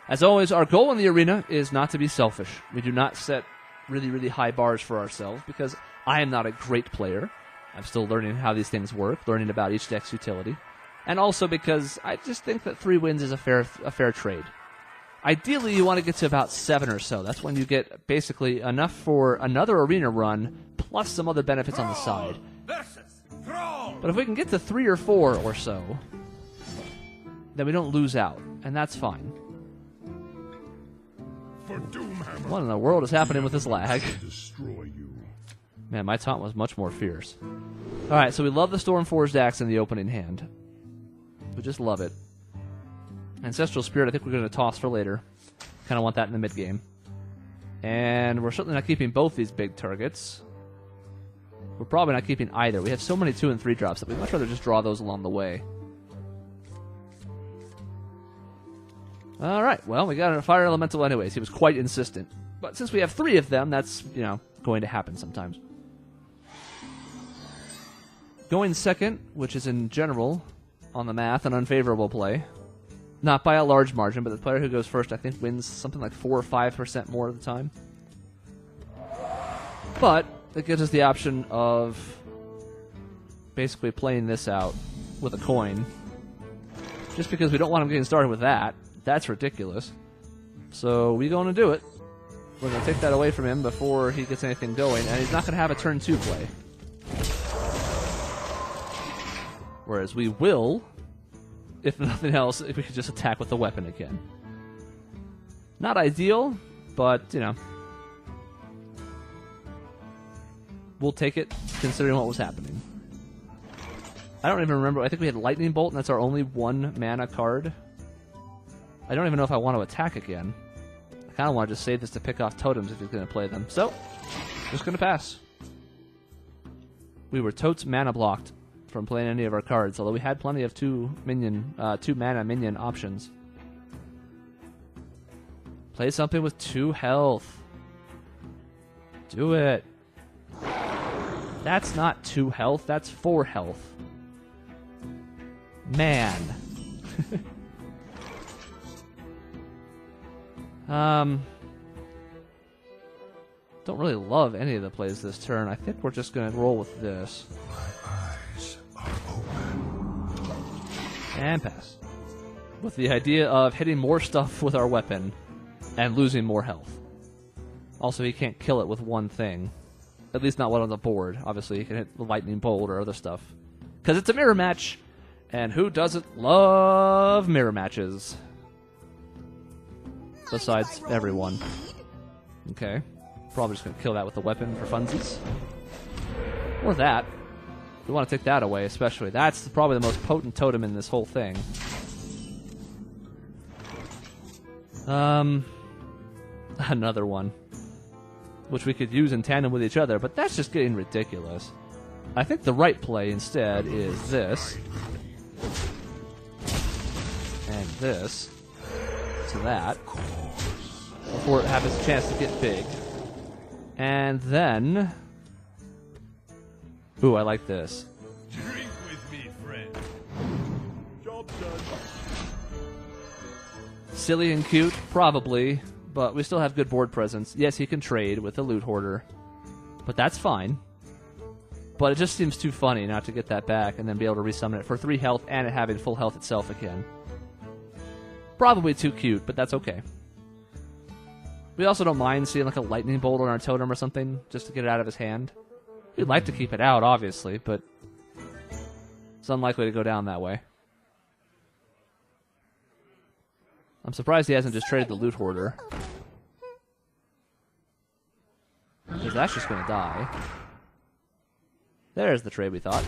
As always, our goal in the arena is not to be selfish. We do not set really, really high bars for ourselves because I am not a great player. I'm still learning how these things work, learning about each deck's utility. And also because I just think that 3 wins is a fair trade. Ideally, you want to get to about 7 or so. That's when you get basically enough for another arena run, plus some other benefits on the side. But if we can get to 3 or 4 or so, then we don't lose out, and that's fine. What in the world is happening with this lag? Man, my taunt was much more fierce. Alright, so we love the Stormforged Axe in the opening hand. We just love it. Ancestral Spirit, I think we're going to toss for later. Kind of want that in the mid-game. And we're certainly not keeping both these big targets. We're probably not keeping either. We have so many 2 and 3 drops that we'd much rather just draw those along the way. Alright, well, we got a Fire Elemental anyways. He was quite insistent. But since we have 3 of them, that's, going to happen sometimes. Going second, which is in general, on the math, an unfavorable play. Not by a large margin, but the player who goes first, I think, wins something like 4 or 5% more of the time. But it gives us the option of basically playing this out with a coin. Just because we don't want him getting started with that. That's ridiculous. So we're going to do it. We're going to take that away from him before he gets anything going, and he's not going to have a turn 2 play. Whereas we will, if nothing else, if we could just attack with the weapon again. Not ideal, but, we'll take it considering what was happening. I don't even remember. I think we had Lightning Bolt, and that's our only 1 mana card. I don't even know if I want to attack again. I kind of want to just save this to pick off totems if he's going to play them. So, just going to pass. We were totes mana blocked from playing any of our cards, although we had plenty of 2 mana minion options. Play something with 2 health. Do it. That's not 2 health, that's 4 health. Man. Don't really love any of the plays this turn. I think we're just going to roll with this. My eyes are open. And pass. With the idea of hitting more stuff with our weapon and losing more health. Also, he can't kill it with one thing. At least not one on the board. Obviously, he can hit the Lightning Bolt or other stuff. Because it's a mirror match. And who doesn't love mirror matches? Besides everyone. Okay. Probably just going to kill that with the weapon for funsies. Or that. We want to take that away, especially. That's probably the most potent totem in this whole thing. Another one. Which we could use in tandem with each other, but that's just getting ridiculous. I think the right play instead is this. And this. To that. Before it has a chance to get big. And then... Ooh, I like this. Drink with me, friend. Job done. Silly and cute? Probably. But we still have good board presence. Yes, he can trade with the Loot Hoarder. But that's fine. But it just seems too funny not to get that back and then be able to resummon it for 3 health and it having full health itself again. Probably too cute, but that's okay. We also don't mind seeing like a Lightning Bolt on our totem or something, just to get it out of his hand. We'd like to keep it out, obviously, but it's unlikely to go down that way. I'm surprised he hasn't just traded the Loot Hoarder. Because that's just going to die. There's the trade we thought.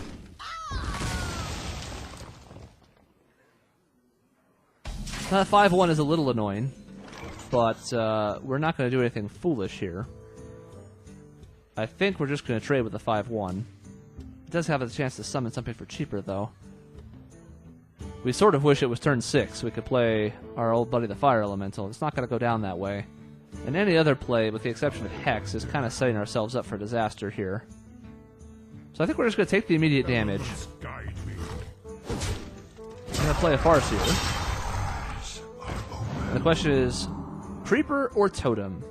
That 5-1 is a little annoying, but we're not going to do anything foolish here. I think we're just going to trade with the 5-1. It does have a chance to summon something for cheaper, though. We sort of wish it was turn 6 so we could play our old buddy the Fire Elemental. It's not going to go down that way. And any other play, with the exception of Hex, is kind of setting ourselves up for disaster here. So I think we're just going to take the immediate damage. I'm going to play a Farseer. the question is, Creeper or Totem?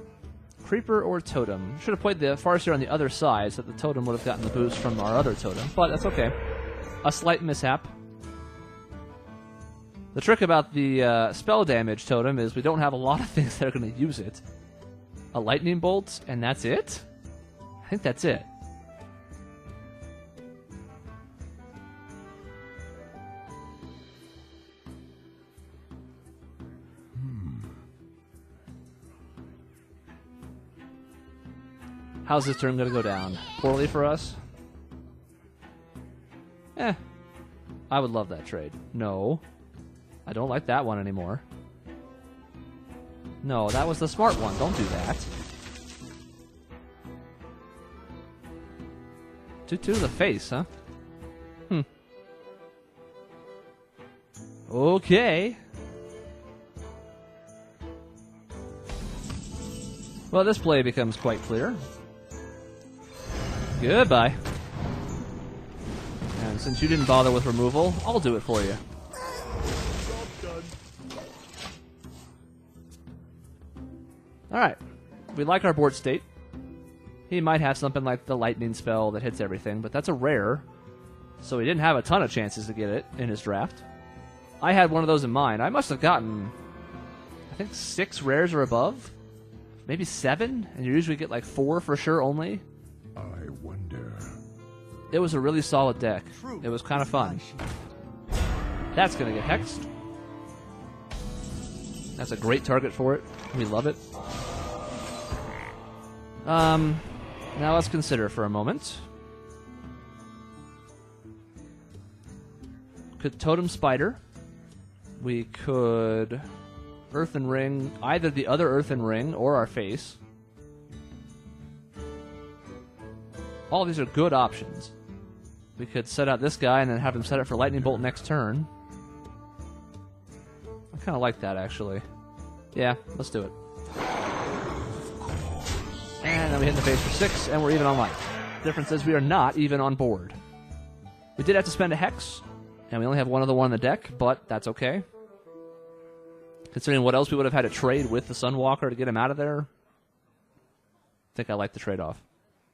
Creeper or Totem? Should have played the Farseer on the other side so that the Totem would have gotten the boost from our other Totem, but that's okay. A slight mishap. The trick about the spell damage Totem is we don't have a lot of things that are going to use it. A Lightning Bolt, and that's it? I think that's it. How's this turn going to go down? Poorly for us? I would love that trade. No. I don't like that one anymore. No, that was the smart one. Don't do that. 2-2 to the face, huh? Okay. Well, this play becomes quite clear. Goodbye. And since you didn't bother with removal, I'll do it for you. Alright. We like our board state. He might have something like the lightning spell that hits everything, but that's a rare. So he didn't have a ton of chances to get it in his draft. I had one of those in mind. I must have gotten, I think, 6 rares or above. Maybe 7, and you usually get like 4 for sure only. I wonder. It was a really solid deck. It was kind of fun. That's going to get hexed. That's a great target for it. We love it. Now let's consider for a moment. Could Totem Spider. We could Earthen Ring, either the other Earthen Ring or our face. All these are good options. We could set out this guy and then have him set it for Lightning Bolt next turn. I kind of like that, actually. Yeah, let's do it. And then we hit in the face for 6, and we're even on life. Difference is we are not even on board. We did have to spend a Hex, and we only have one other one in the deck, but that's okay. Considering what else we would have had to trade with the Sunwalker to get him out of there, I think I like the trade-off.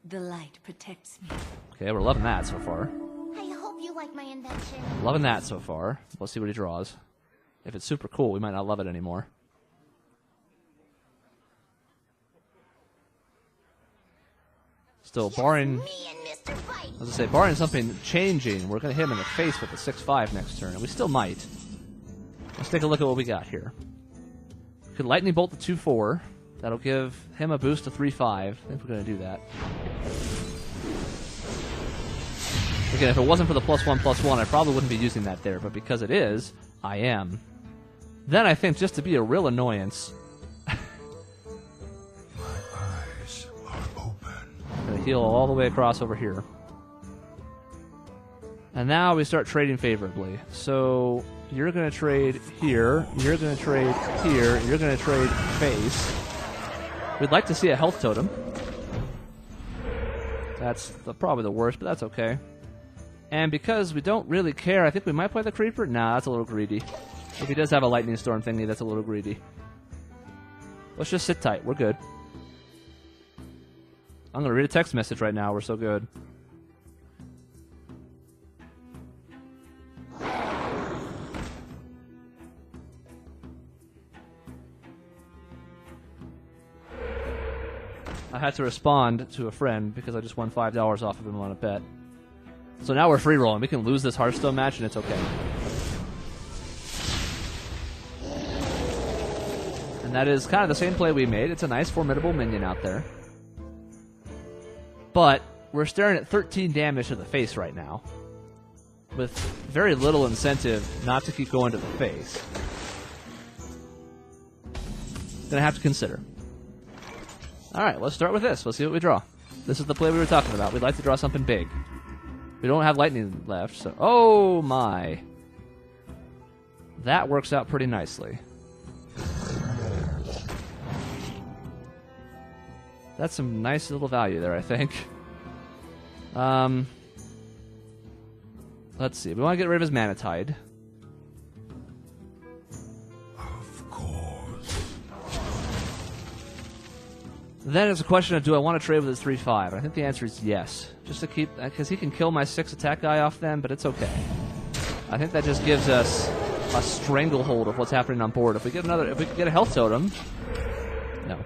The light protects me. Okay, we're loving that so far. I hope you like my invention. Loving that so far. Let's see what he draws. If it's super cool, we might not love it anymore. Still, barring, Me and Mr. Fight. as I say, barring something changing, we're going to hit him in the face with the 6-5 next turn, and we still might. Let's take a look at what we got here. We could Lightning Bolt the 2-4. That'll give him a boost to 3-5. I think we're going to do that. Again, if it wasn't for the +1/+1, I probably wouldn't be using that there, but because it is, I am. Then I think, just to be a real annoyance, Eyes are open. I'm going to heal all the way across over here. And now we start trading favorably. So you're going to trade here, you're going to trade here, you're going to trade face. We'd like to see a health totem. That's probably the worst, but that's okay. And because we don't really care, I think we might play the Creeper. Nah, that's a little greedy. If he does have a Lightning Storm thingy, that's a little greedy. Let's just sit tight. We're good. I'm going to read a text message right now. We're so good. I had to respond to a friend because I just won $5 off of him on a bet. So now we're free rolling. We can lose this Hearthstone match and it's okay. And that is kind of the same play we made. It's a nice formidable minion out there. But we're staring at 13 damage to the face right now, with very little incentive not to keep going to the face. Gonna have to consider. Alright, let's start with this. Let's see what we draw. This is the play we were talking about. We'd like to draw something big. We don't have lightning left, so... Oh my! That works out pretty nicely. That's some nice little value there, I think. Let's see. We want to get rid of his Mana Tide. Of course. Then it's a question of, do I want to trade with his 3/5? I think the answer is yes. Just to keep, because he can kill my 6 attack guy off then, but it's okay. I think that just gives us a stranglehold of what's happening on board. If we get a health totem, no.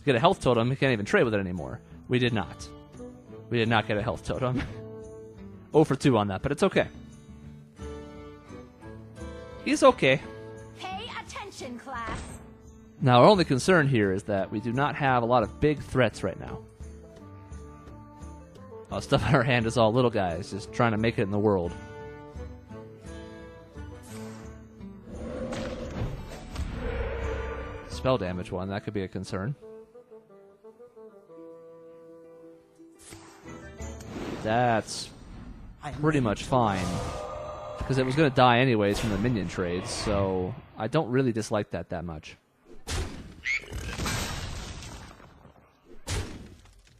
Get a health totem, he can't even trade with it anymore. We did not. We did not get a health totem. 0 for 2 on that, but it's okay. He's okay. Pay attention, class. Now, our only concern here is that we do not have a lot of big threats right now. Stuff in our hand is all little guys, just trying to make it in the world. Spell damage one, that could be a concern. That's pretty much fine. Because it was going to die anyways from the minion trades, so I don't really dislike that much.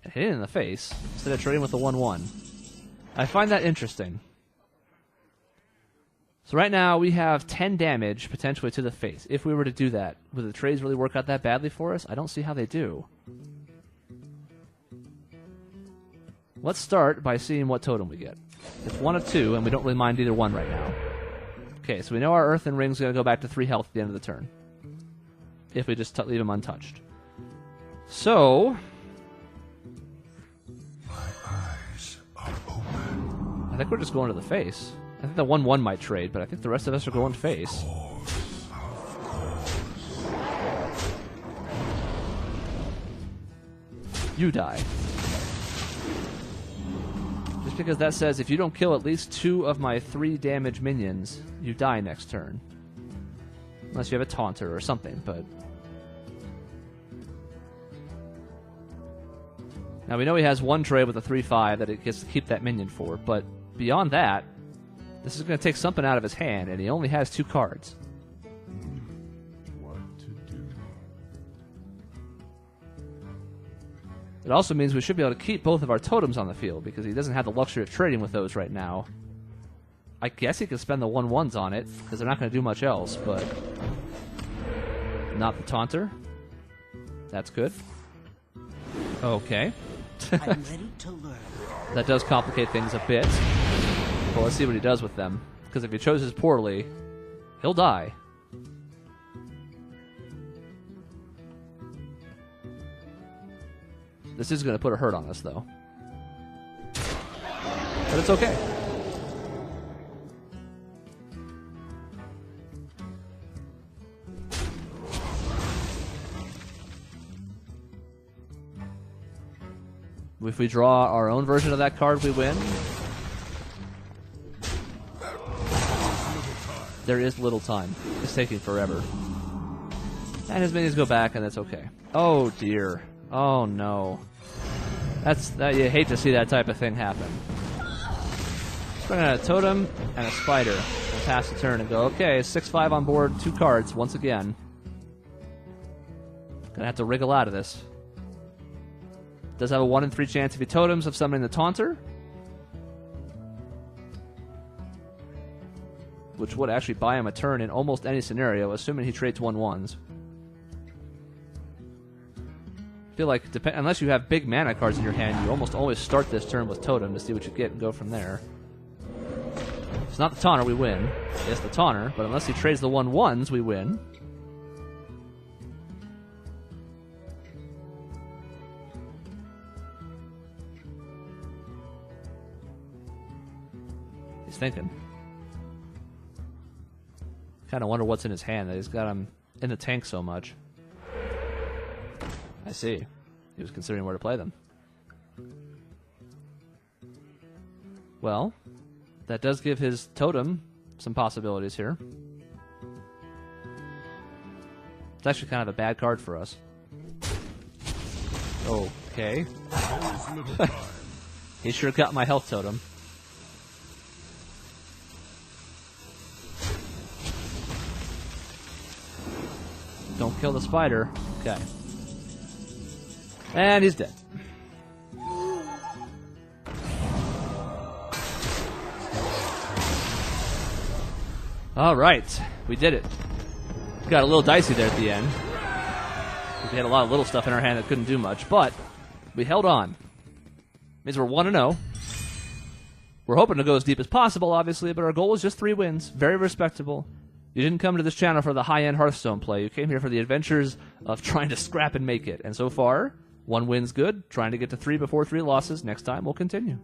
Hit it in the face instead of trading with the 1/1. I find that interesting. So right now we have 10 damage potentially to the face. If we were to do that, would the trades really work out that badly for us? I don't see how they do. Let's start by seeing what totem we get. It's 1 of 2, and we don't really mind either one right now. Okay, so we know our Earthen Ring's going to go back to 3 health at the end of the turn. If we just leave him untouched. So I think we're just going to the face. I think the 1/1 might trade, but I think the rest of us are going face. You die. Just because that says if you don't kill at least 2 of my 3 damage minions, you die next turn. Unless you have a taunter or something, but... Now we know he has 1 trade with a 3/5 that it gets to keep that minion for, but beyond that, this is going to take something out of his hand, and he only has 2 cards. What to do? It also means we should be able to keep both of our totems on the field, because he doesn't have the luxury of trading with those right now. I guess he could spend the 1/1s on it, because they're not going to do much else, but... Not the taunter. That's good. Okay. I'm ready to learn. That does complicate things a bit. Well, let's see what he does with them. Because if he chooses poorly, he'll die. This is going to put a hurt on us, though. But it's okay. If we draw our own version of that card, we win. There is little time. It's taking forever. And his minions go back, and that's okay. Oh, dear. Oh, no. You hate to see that type of thing happen. Bring out a totem and a spider. We'll pass the turn and go, okay, 6/5 on board, 2 cards, once again. Gonna have to wriggle out of this. Does have a 1 in 3 chance if he totems of summoning the taunter. Which would actually buy him a turn in almost any scenario, assuming he trades 1/1s. I feel like, unless you have big mana cards in your hand, you almost always start this turn with totem to see what you get and go from there. If it's not the taunter, we win. It's the taunter, but unless he trades the 1/1s, we win. He's thinking. Kind of wonder what's in his hand that he's got him in the tank so much. I see. He was considering where to play them. Well, that does give his totem some possibilities here. It's actually kind of a bad card for us. Okay. He sure got my health totem. Don't kill the spider. Okay. And he's dead. All right. We did it. Got a little dicey there at the end. We had a lot of little stuff in our hand that couldn't do much, but we held on. Means we're 1-0. We're hoping to go as deep as possible, obviously, but our goal was just 3 wins. Very respectable. You didn't come to this channel for the high-end Hearthstone play. You came here for the adventures of trying to scrap and make it. And so far, 1 win's good. Trying to get to 3 before 3 losses. Next time, we'll continue.